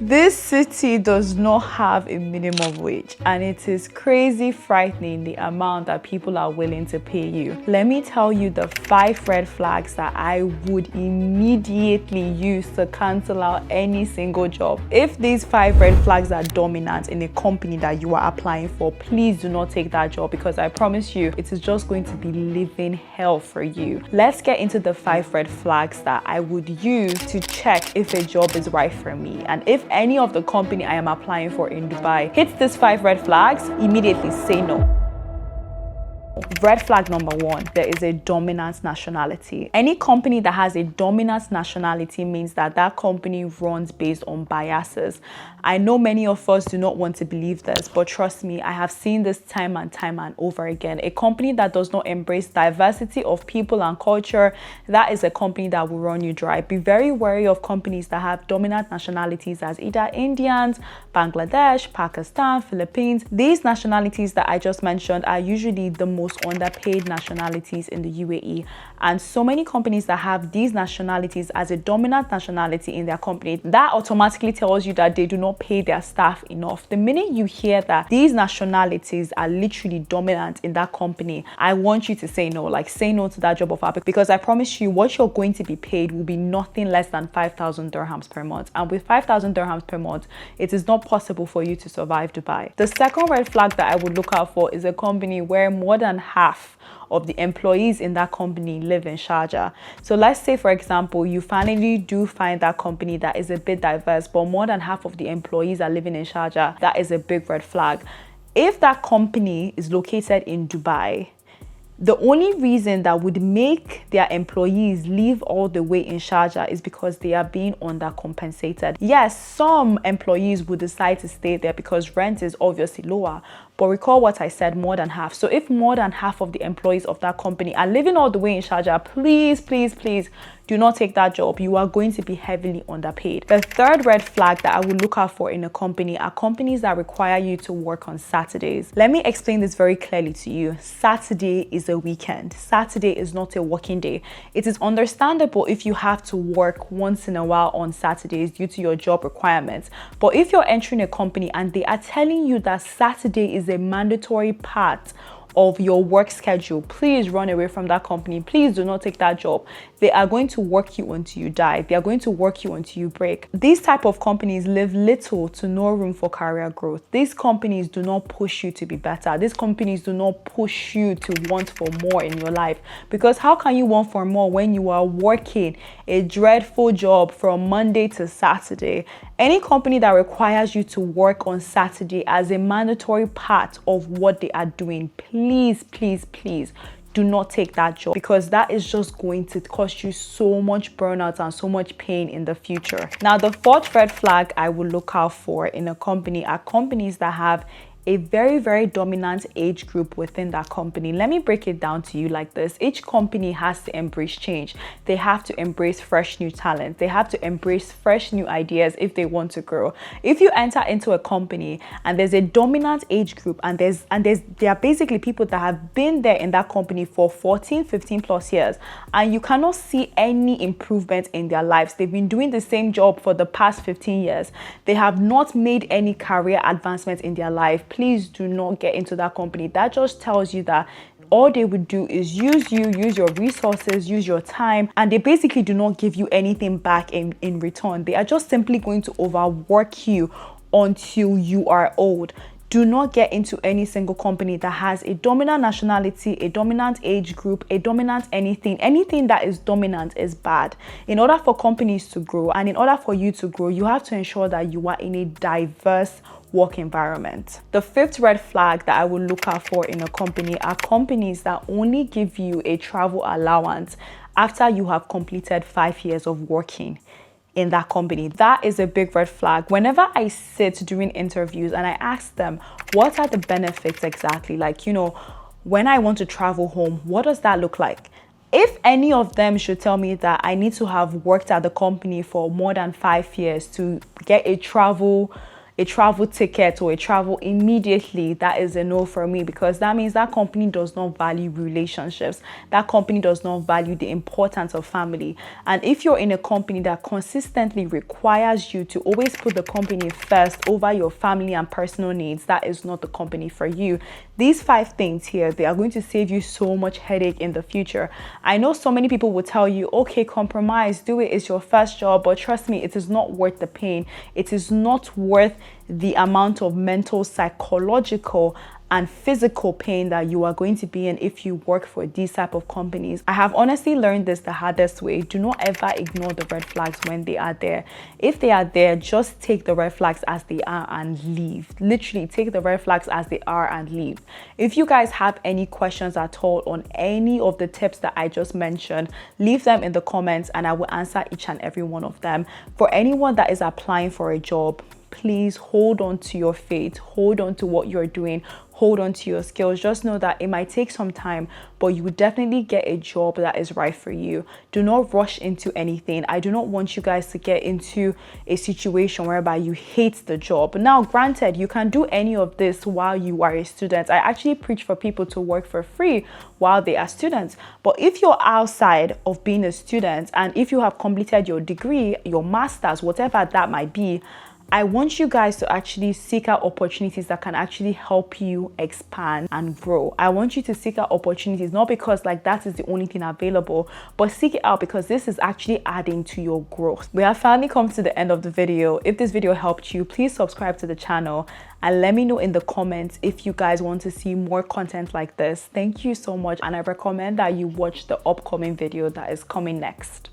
This city does not have a minimum wage, and it is crazy frightening the amount that people are willing to pay you. Let me tell you the 5 red flags that I would immediately use to cancel out any single job. If these 5 red flags are dominant in a company that you are applying for, please do not take that job, because I promise you it is just going to be living hell for you. Let's get into the 5 red flags that I would use to check if a job is right for me, and if any of the company I am applying for in Dubai hits these 5 red flags, immediately say no. Red flag number 1, there is a dominant nationality. Any company that has a dominant nationality means that that company runs based on biases. I know many of us do not want to believe this, but trust me, I have seen this time and over again. A company that does not embrace diversity of people and culture, that is a company that will run you dry. Be very wary of companies that have dominant nationalities as either Indians, Bangladesh, Pakistan, Philippines. These nationalities that I just mentioned are usually the most underpaid nationalities in the UAE, and so many companies that have these nationalities as a dominant nationality in their company, that automatically tells you that they do not pay their staff enough. The minute you hear that these nationalities are literally dominant in that company, I want you to say no. Like, say no to that job offer, because I promise you what you're going to be paid will be nothing less than 5,000 dirhams per month, and with 5,000 dirhams per month, it is not possible for you to survive Dubai. The second red flag that I would look out for is a company where more than half of the employees in that company live in Sharjah. So let's say, for example, you finally do find that company that is a bit diverse, but more than half of the employees are living in Sharjah. That is a big red flag. If that company is located in Dubai, the only reason that would make their employees leave all the way in Sharjah is because they are being undercompensated. Yes, some employees would decide to stay there because rent is obviously lower, but recall what I said, more than half. So if more than half of the employees of that company are living all the way in Sharjah, please, please, please do not take that job. You are going to be heavily underpaid. The third red flag that I would look out for in a company are companies that require you to work on Saturdays. Let me explain this very clearly to you. Saturday is a weekend. Saturday is not a working day. It is understandable if you have to work once in a while on Saturdays due to your job requirements. But if you're entering a company and they are telling you that Saturday is a mandatory part of your work schedule, please run away from that company. Please do not take that job. They are going to work you until you die. They are going to work you until you break. These type of companies leave little to no room for career growth. These companies do not push you to be better. These companies do not push you to want for more in your life, because how can you want for more when you are working a dreadful job from Monday to Saturday? Any company that requires you to work on Saturday as a mandatory part of what they are doing, please, please, please do not take that job, because that is just going to cost you so much burnout and so much pain in the future. Now, the fourth red flag I will look out for in a company are companies that have a very, very dominant age group within that company. Let me break it down to you like this. Each company has to embrace change. They have to embrace fresh new talent. They have to embrace fresh new ideas if they want to grow. If you enter into a company and there's a dominant age group and there are basically people that have been there in that company for 14, 15 plus years, and you cannot see any improvement in their lives. They've been doing the same job for the past 15 years. They have not made any career advancement in their life. Please do not get into that company. That just tells you that all they would do is use you, use your resources, use your time, and they basically do not give you anything back in return. They are just simply going to overwork you until you are old. Do not get into any single company that has a dominant nationality, a dominant age group, a dominant anything. Anything that is dominant is bad. In order for companies to grow and in order for you to grow, you have to ensure that you are in a diverse work environment. The fifth red flag that I will look out for in a company are companies that only give you a travel allowance after you have completed 5 years of working in that company. That is a big red flag. Whenever I sit during interviews and I ask them, what are the benefits exactly? Like, when I want to travel home, what does that look like? If any of them should tell me that I need to have worked at the company for more than 5 years to get a travel a travel ticket or a travel immediately, that is a no for me, because that means that company does not value relationships. That company does not value the importance of family. And if you're in a company that consistently requires you to always put the company first over your family and personal needs, that is not the company for you. These 5 things here, they are going to save you so much headache in the future. I know so many people will tell you, okay, compromise, do it, it's your first job, but trust me, it is not worth the pain. It is not worth the amount of mental, psychological, and physical pain that you are going to be in if you work for these type of companies. I have honestly learned this the hardest way. Do not ever ignore the red flags when they are there. If they are there, just take the red flags as they are and leave. Literally take the red flags as they are and leave. If you guys have any questions at all on any of the tips that I just mentioned, leave them in the comments and I will answer each and every one of them. For anyone that is applying for a job, please hold on to your faith, hold on to what you're doing, hold on to your skills. Just know that it might take some time, but you will definitely get a job that is right for you. Do not rush into anything. I do not want you guys to get into a situation whereby you hate the job. Now, granted, you can do any of this while you are a student. I actually preach for people to work for free while they are students. But if you're outside of being a student and if you have completed your degree, your master's, whatever that might be, I want you guys to actually seek out opportunities that can actually help you expand and grow. I want you to seek out opportunities, not because like that is the only thing available, but seek it out because this is actually adding to your growth. We have finally come to the end of the video. If this video helped you, please subscribe to the channel and let me know in the comments if you guys want to see more content like this. Thank you so much, and I recommend that you watch the upcoming video that is coming next.